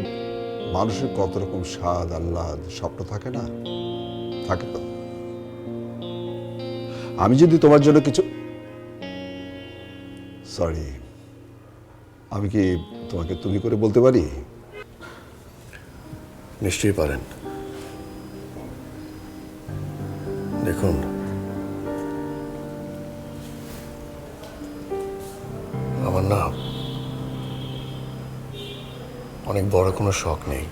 মানুষের কত রকম স্বাদ, আহ্লাদ, স্বপ্ন থাকে না? থাকে তো। আমি যদি তোমার জন্য কিছু, সরি, আমি কি তোমাকে তুমি করে বলতে পারি? নিশ্চয়ই পারেন। দেখুন, আমার না অনেক বড় কোনো শখ নেই।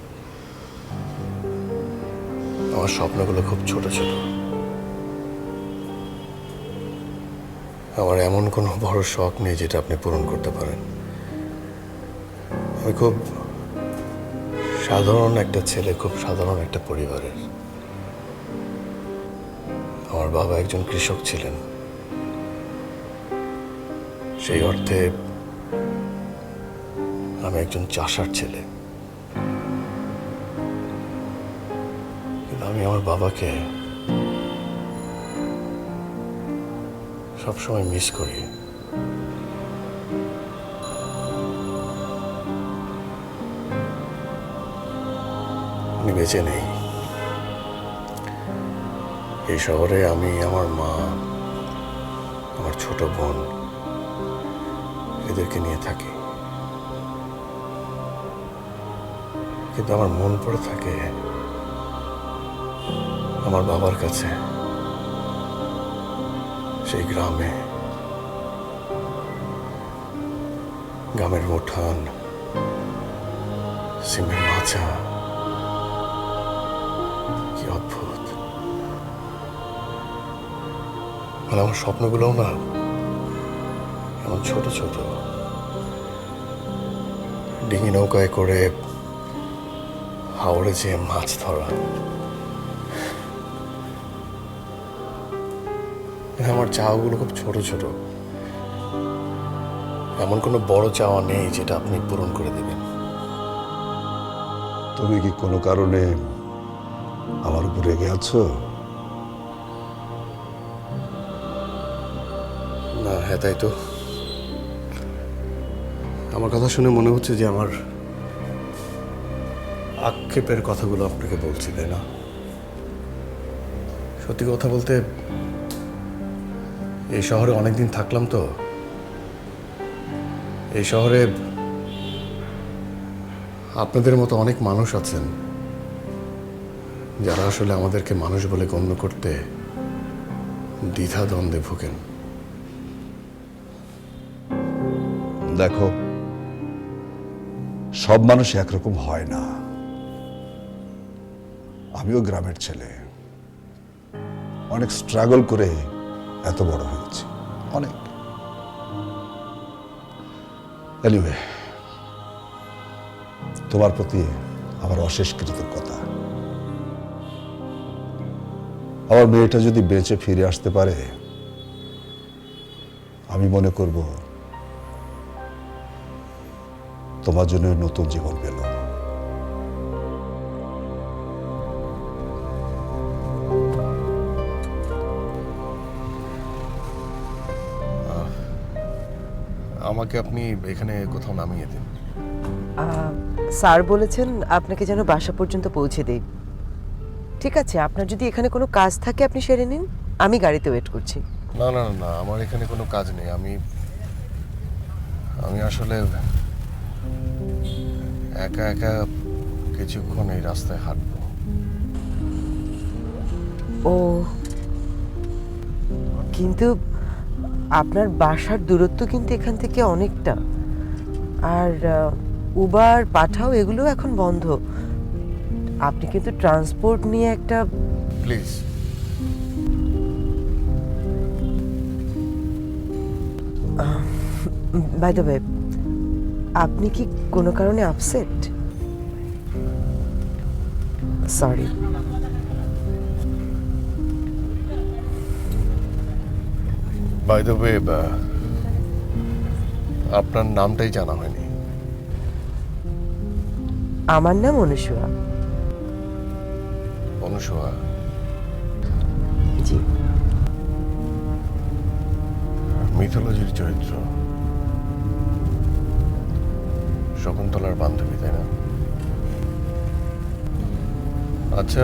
আমার স্বপ্নগুলো খুব ছোট ছোট। আমার এমন কোনো বড় শখ নেই যেটা আপনি পূরণ করতে পারেন। আমি খুব সাধারণ একটা ছেলে, খুব সাধারণ একটা পরিবারের। আমার বাবা একজন কৃষক ছিলেন। সেই অর্থে আমি একজন চাষার ছেলে। কিন্তু আমি আমার বাবাকে সবসময় মিস করি। উনি বেঁচে নেই। এই শহরে আমি, আমার মা, আমার ছোট বোন, এদেরকে নিয়ে থাকি। কিন্তু আমার মন পড়ে থাকে আমার বাবার কাছে, সেই গ্রামে, গ্রামের উঠান, সিমের মাচা, কি অদ্ভুত। মানে আমার স্বপ্নগুলোও না এমন ছোট ছোট। ডিঙি নৌকায় করে হাওড়ে যেয়ে মাছ ধরা, আমার চাওয়াগুলো খুব ছোট ছোট, এমন কোনো বড় চাওয়া নেই যেটা আপনি পূরণ করে দেবেন। তুমি কি কোনো কারণে আমার উপর রেগে আছো? না, হ্যাঁ তাই তো। আমার কথা শুনে মনে হচ্ছে যে আমার আক্ষেপের কথাগুলো আপনাকে বলছি, তাই না? সত্যি কথা বলতে এই শহরে অনেকদিন থাকলাম তো, এই শহরে আপনাদের মতো অনেক মানুষ আছেন যারা আসলে আমাদেরকে মানুষ বলে গণ্য করতে দ্বিধা দ্বন্দ্বে ভোগেন। দেখো, সব মানুষ একরকম হয় না। আমিও গ্রামের ছেলে, অনেক স্ট্রাগল করে এত বড় হয়েছি, অনেক। এনিওয়ে, তোমার প্রতি আমার অশেষ কৃতজ্ঞতা। আমার মেয়েটা যদি বেঁচে ফিরে আসতে পারে, আমি মনে করব তোমার জন্য নতুন জীবন পেল। আমাকে আপনি এখানে কোথাও নামিয়ে দিন। স্যার বলেছেন আপনাকে যেন বাসা পর্যন্ত পৌঁছে দেই। ঠিক আছে, আপনার যদি এখানে কোনো কাজ থাকে আপনি সেরে নিন, আমি গাড়িতে ওয়েট করছি। না না না, আমার এখানে কোনো কাজ নেই। আমি আসলে একা একা কিছুক্ষণ এই রাস্তায় হাঁটবো। ও, কিন্তু আপনার বাসার দূরত্ব কিন্তু এখান থেকে অনেকটা, আর উবার পাঠাও এগুলো এখন বন্ধ। আপনি কিন্তু ট্রান্সপোর্ট নিয়ে একটা প্লিজ। বাই দ্য ওয়ে, আপনি কি কোনো কারণে upset? Sorry. By the way, আপনার নামটাই জানা হয়নি। আমার নাম অনুসুয়া। অনুসুয়া? জি। মিথোলজির চরিত্র, শকুন্তলার বান্ধবী, তাই না? আচ্ছা,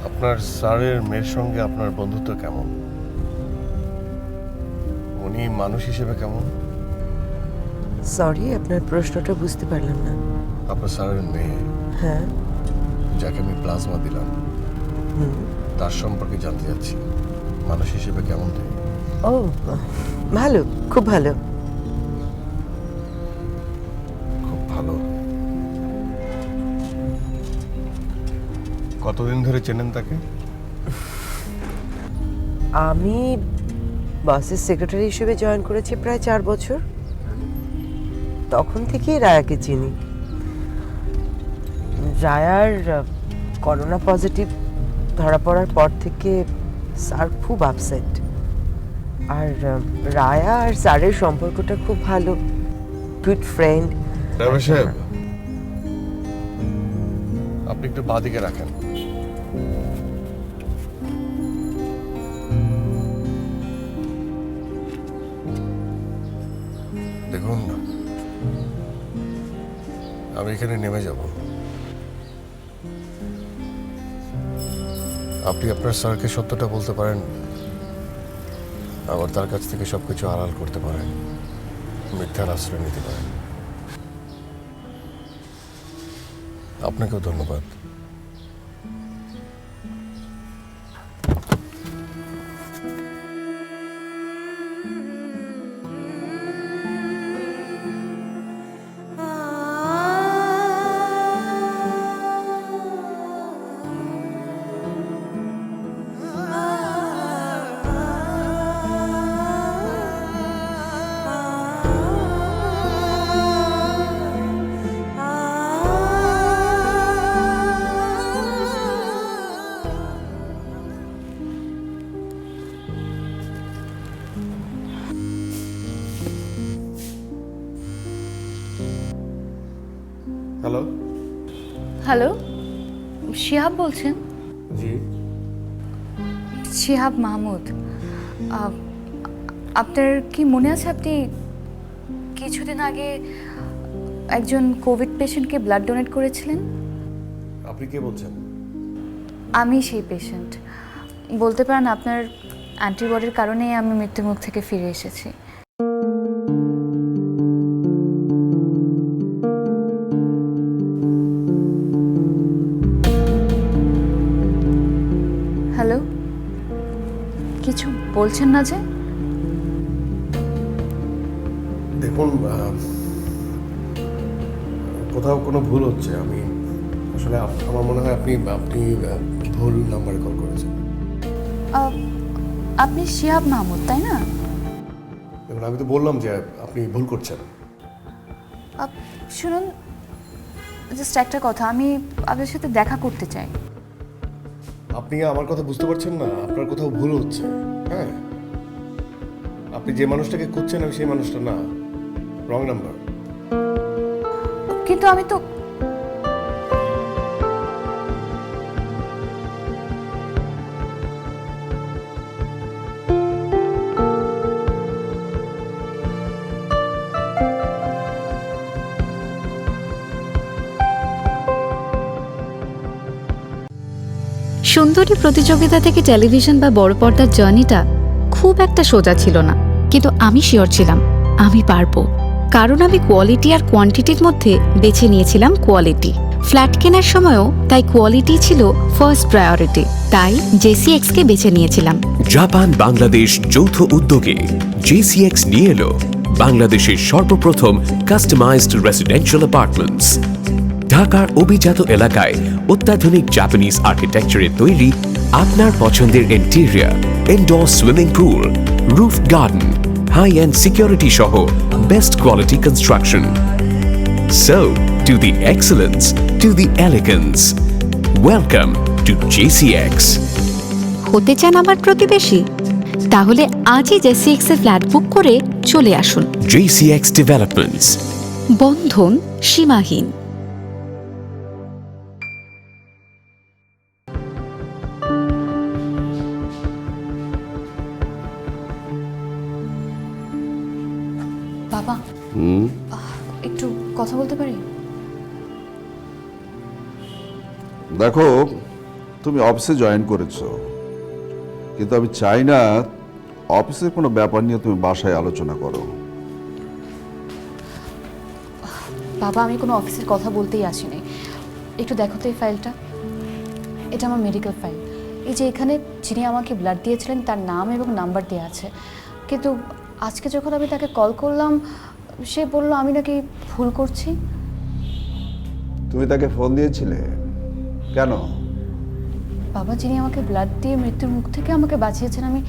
আপনার স্যারের মেয়ের সঙ্গে আপনার বন্ধুত্ব কেমন? উনি মানুষ হিসেবে কেমন? সরি, আপনার প্রশ্নটা বুঝতে পারলাম না। আপনার স্যারের মেয়ে, হ্যাঁ, যাকে আমি প্লাজমা দিলাম, তার সম্পর্কে জানতে চাচ্ছি। মানুষ হিসেবে কেমন তিনি? ও, ভালো, খুব ভালো। খুব ভালো। কতদিন ধরে চেনেন তাকে? আমি বাসের সেক্রেটারি হিসেবে জয়েন করেছি প্রায় 4 বছর। তখন থেকেই রায়াকে চিনি। রায়ার করোনা পজিটিভ ধরা পড়ার পর থেকে স্যার খুব আপসেট, আর রায়া আর স্যারের সম্পর্কটা খুব ভালো, গুড ফ্রেন্ড। ড্রাইভার সাহেব, আপনি একটু বাঁদিকে রাখেন। দেখুন, আমি এখানে নেমে যাব। আপনি আপনার স্যারকে সত্যটা বলতে পারেন, আবার তার কাছ থেকে সবকিছু আড়াল করতে পারেন, মিথ্যার আশ্রয় নিতে পারেন। আপনাকেও ধন্যবাদ। হ্যালো। হ্যালো, শিহাব বলছেন? জি। শিহাব মাহমুদ, আপনার কি মনে আছে আপনি কিছুদিন আগে একজন কোভিড পেশেন্টকে ব্লাড ডোনেট করেছিলেন? আপনি কে বলছেন? আমি সেই পেশেন্ট। বলতে পারেন আপনার অ্যান্টিবডির কারণেই আমি মৃত্যুমুখ থেকে ফিরে এসেছি। হ্যালো, কিছু বলছেন না যে? দেখুন, কোথাও কোনো ভুল হচ্ছে। আমি আসলে আমার মনে হয় আপনি ভুল নাম্বারে কল করেছেন। আপনি শিহাব মাহমুদ, তাই না? দেখুন, আমি তো বললাম যে আপনি ভুল করছেন। শুনুন, জাস্ট একটা কথা, আমি আপনার সাথে দেখা করতে চাই। আপনি আমার কথা বুঝতে পারছেন না? আপনার কোথাও ভুল হচ্ছে। হ্যাঁ, আপনি যে মানুষটাকে খুঁজছেন আমি সেই মানুষটা না, রং নাম্বার। কিন্তু আমি তো সুন্দরী প্রতিযোগিতা থেকে টেলিভিশন বা বড় পর্দার জার্নিটা খুব একটা সোজা ছিল না, কিন্তু আমি শিওর ছিলাম আমি পারবো, কারণ আমি কোয়ালিটি আর কোয়ান্টিটির মধ্যে বেছে নিয়েছিলাম কোয়ালিটি। ফ্ল্যাট কেনার সময়ও তাই কোয়ালিটি ছিল ফার্স্ট প্রায়োরিটি, তাই জেসিএক্সকে বেছে নিয়েছিলাম। জাপান বাংলাদেশ যৌথ উদ্যোগে JCX নিয়ে এলো বাংলাদেশের সর্বপ্রথম কাস্টমাইজড রেসিডেন্সিয়াল অ্যাপার্টমেন্টস। ঢাকার অভিজাত এলাকায় অত্যাধুনিক জাপানিজ আর্কিটেকচারে তৈরি আপনার পছন্দের interior, indoor swimming pool, roof garden, high end security সহ best quality construction. So, to the excellence, to the elegance. Welcome to JCX. হতে চান আমার প্রতিবেশী? তাহলে আজই জেসিএক্স এর ফ্ল্যাট বুক করে চলে আসুন। JCX Developments. বন্ধন সীমাহীন। বাবা, একটু কথা বলতে পারি? দেখো, তুমি অফিসে জয়েন করেছো, কিন্তু আমি চাই না অফিসের কোনো ব্যাপার নিয়ে তুমি বাসায় আলোচনা করো। বাবা, আমি কোনো অফিসের কথা বলতেই আসিনি। একটু দেখো তো এই ফাইলটা। এটা আমার মেডিকেল ফাইল। এই যে এখানে যিনি আমাকে ব্লাড দিয়েছিলেন তার নাম এবং নাম্বার দেওয়া আছে, কিন্তু আজকে যখন আমি তাকে কল করলাম সে বলল আমি নাকি ভুল করছি। তুমি তাকে ফোন দিয়েছিলে কেন? বাবা, যিনি আমাকে ব্লাড দিয়ে মৃত্যুর মুখ থেকে আমাকে বাঁচিয়েছেন, আমি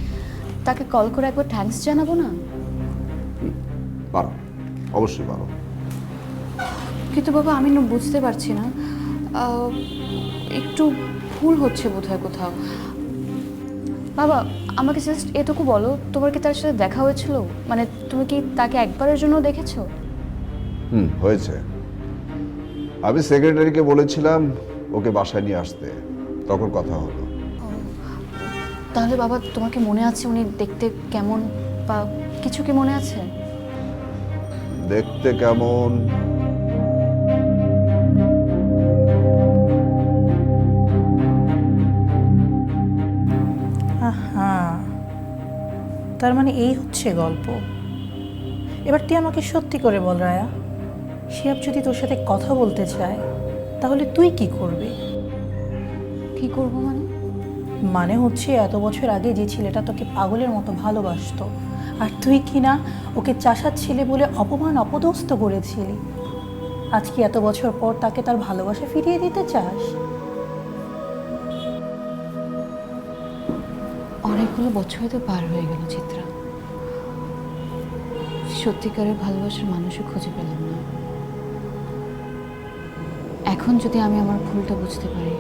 তাকে কল করে একবার থ্যাঙ্কস জানাবো না? পারো, অবশ্যই পারো। কিন্তু বাবা, আমি না বুঝতে পারছি না, একটু ভুল হচ্ছে বোধহয় কোথাও। বাবা, আমাকে জাস্ট এটুকু বলো, তোমার কি তার সাথে দেখা হয়েছিল? মানে তুমি কি তাকে একবারের জন্য দেখেছো? হয়েছে। আমি সেক্রেটারিকে বলেছিলাম ওকে বাসায় নিয়ে আসতে, তখন কথা হলো। তাহলে বাবা, তোমার কি মনে আছে উনি দেখতে কেমন বা কিছু কি মনে আছে? দেখতে কেমন হ্যাঁ, তার মানে এই হচ্ছে গল্প। এবার তুই আমাকে সত্যি করে বল রায়া, শিহাব যদি তোর সাথে কথা বলতে চায় তাহলে তুই কি করবি? কি করব মানে? মানে হচ্ছে এত বছর আগে যে ছেলেটা তোকে পাগলের মতো ভালোবাসতো, আর তুই কিনা ওকে চাষার ছেলে বলে অপমান অপদস্থ করেছিলি, আজকে এত বছর পর তাকে তার ভালোবাসা ফিরিয়ে দিতে চাস? অনেকগুলো বছর তো পার হয়ে গেল চিত্রা, সত্যিকারের ভালোবাসার মানুষও খুঁজে পেলাম না। এখন যদি আমি আমার ভুলটা বুঝতে পারি,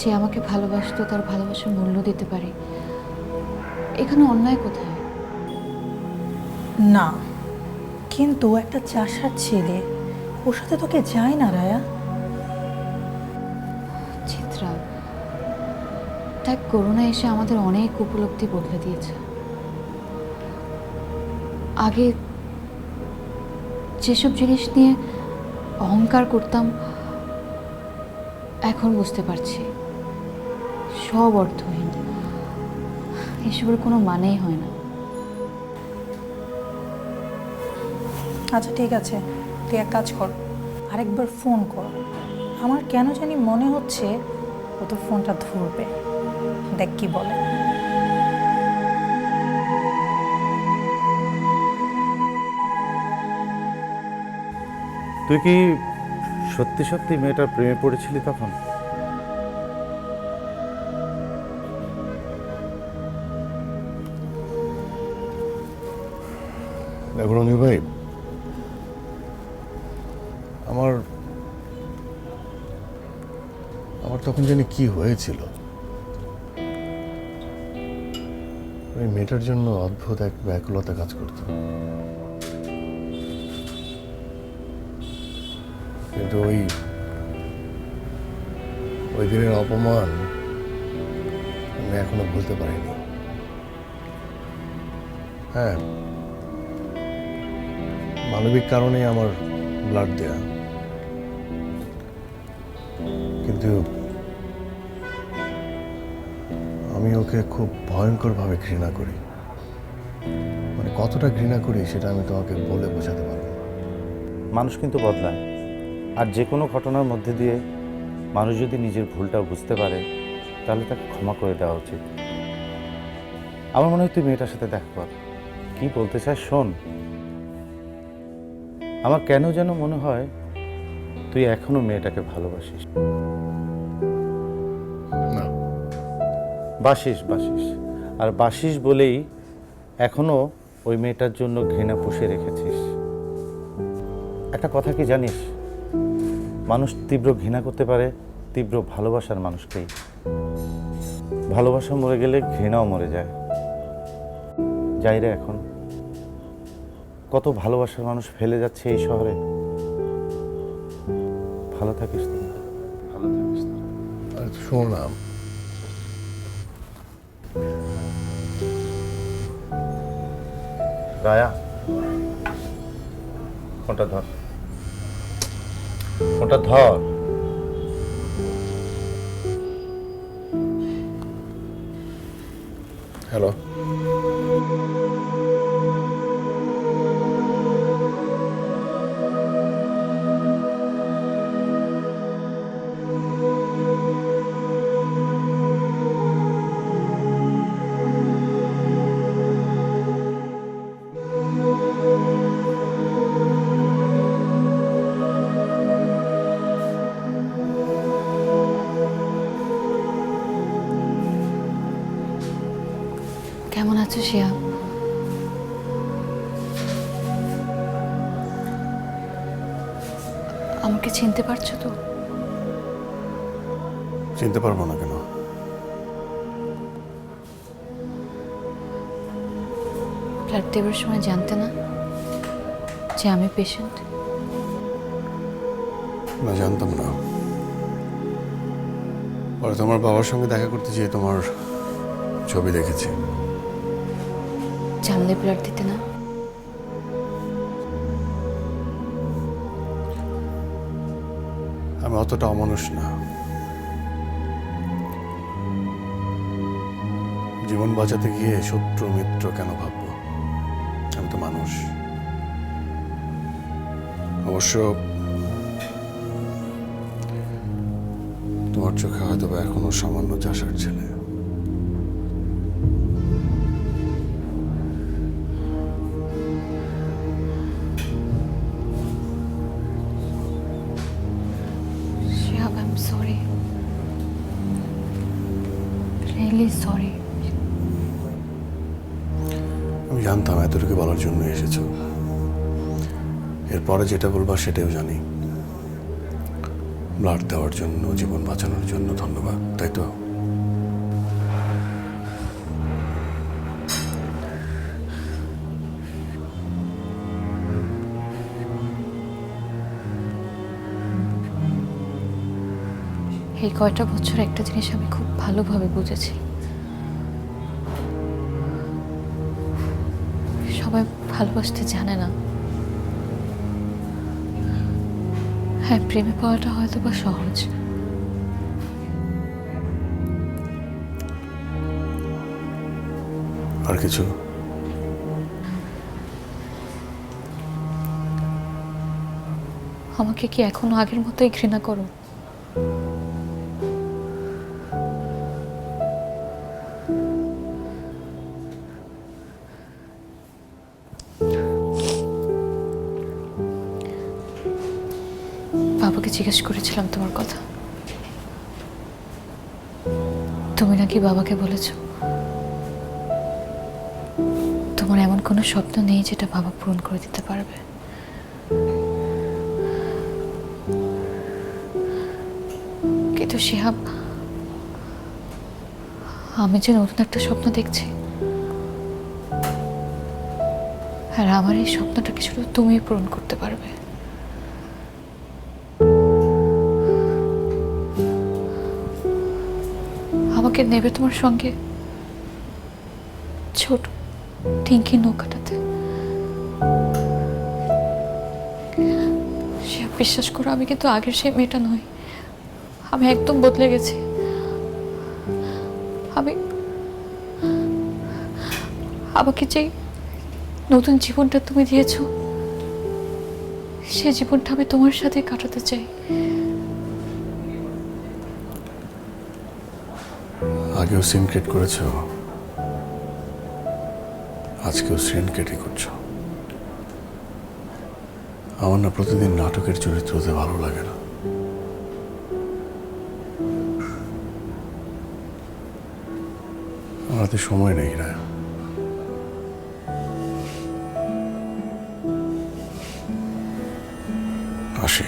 যে আমাকে ভালোবাসতো তার ভালোবাসার মূল্য দিতে পারি, এখানে অন্যায় কোথায়? না, কিন্তু একটা চাষার ছেলে ওর সাথে তোকে যায় না রায়া। চিত্রা, দেখ করোনা এসে আমাদের অনেক উপলব্ধি বদলে দিয়েছে। আগে যেসব জিনিস নিয়ে অহংকার করতাম এখন বুঝতে পারছি সব অর্থহীন, এসবের কোনো মানেই হয় না। আচ্ছা ঠিক আছে, তুই এক কাজ কর, আরেকবার ফোন কর। আমার কেন জানি মনে হচ্ছে ও তোর ফোনটা ধরবে, দেখ কি বলে। তুই কি সত্যি সত্যি মেয়েটার প্রেমে পড়েছিলি তখন? দেখুন অনিল ভাই, আমার তখন জানি কি হয়েছিল। ওই মেয়েটার জন্য অদ্ভুত এক ব্যাকুলতা কাজ করত, কিন্তু ওই দিনের অপমান আমি এখনো ভুলতে পারিনি। হ্যাঁ, মানবিক কারণে আমার ব্লাড দেয়া, কিন্তু আমি ওকে খুব ভয়ঙ্করভাবে ঘৃণা করি। মানে কতটা ঘৃণা করি সেটা আমি তোমাকে বলে বোঝাতে পারবো না। মানুষ কিন্তু বদলায়, আর যে কোনো ঘটনার মধ্যে দিয়ে মানুষ যদি নিজের ভুলটা বুঝতে পারে তাহলে তাকে ক্ষমা করে দেওয়া উচিত। আমার মনে হয় তুই মেয়েটার সাথে দেখা কর, কি বলতে চাস শোন। আমার কেন যেন মনে হয় তুই এখনো মেয়েটাকে ভালোবাসিস। না, বাসিস আর বাসিস বলেই এখনো ওই মেয়েটার জন্য ঘৃণা পুষে রেখেছিস। একটা কথা কি জানিস, মানুষ তীব্র ঘৃণা করতে পারে তীব্র ভালোবাসার মানুষকেই। ভালোবাসা মরে গেলে ঘৃণাও মরে যায়। যাই রে, এখন কত ভালোবাসার মানুষ ফেলে যাচ্ছে এই শহরে। ভালো থাকিস তো, ভালো থাকিস তো। শোন না, রায়া, ফোনটা ধর, ফোনটা ধর। হ্যালো, কেমন আছো শিয়া? আমাকে চিনতে পারছো তো? চিনতে পারবো না কেন? ব্লাড দেওয়ার সময় জানতে না যে আমি পেশেন্ট? না, জানতাম না। পরে তোমার বাবার সঙ্গে দেখা করতে যেয়ে তোমার ছবি দেখেছি। জানলে ব্লাড দিতে না? আমি অতটা অমানুষ না। জীবন বাঁচাতে গিয়ে শত্রু মিত্র কেন ভাববো? আমি তো মানুষ। অবশ্য তোমার চোখে হয়তো বা এখনো সামান্য চাষার ছেলে। Shihab, I'm sorry. Really sorry. আমি জানতাম এতটুকু বলার জন্য এসেছো। এরপরে যেটা বলবা সেটাও জানি। ব্লাড দেওয়ার জন্য, জীবন বাঁচানোর জন্য ধন্যবাদ, তাই তো? এই কয়টা বছর একটা জিনিস আমি খুব ভালোভাবে বুঝেছি, সবাই ভালোবাসতে জানে না। হ্যাঁ, প্রেমে পাওয়াটা হয়তো বা সহজ, আর কিছু? আমাকে কি এখনো আগের মতোই ঘৃণা করো? বাবাকে জিজ্ঞেস করেছিলাম তোমার কথা, তুমি নাকি বাবাকে বলেছ তোমার এমন কোনো স্বপ্ন নেই যেটা বাবা পূরণ করে দিতে পারবে। কিন্তু শিহাব, আমি যে নতুন একটা স্বপ্ন দেখছি, আর আমার এই স্বপ্নটাকে শুধু তুমিই পূরণ করতে পারবে। আমাকে নেবে তোমার সঙ্গে ছোট টিঙ্কি নৌকাটাতে। সে বিশ্বাস করো, আমি কিন্তু আগের সেই মেয়েটা নই, আমি একদম বদলে গেছি। আমাকে যে নতুন জীবনটা তুমি দিয়েছো, সে জীবনটা আমি তোমার সাথে কাটাতে চাই। আগেও সিন ক্রিয়েট করেছ, আজকেও সিন ক্রিয়েটই করছো। আমার না প্রতিদিন নাটকের চরিত্র হতে ভালো লাগে না। আমার হাতে সময় নেই রায়। আসি।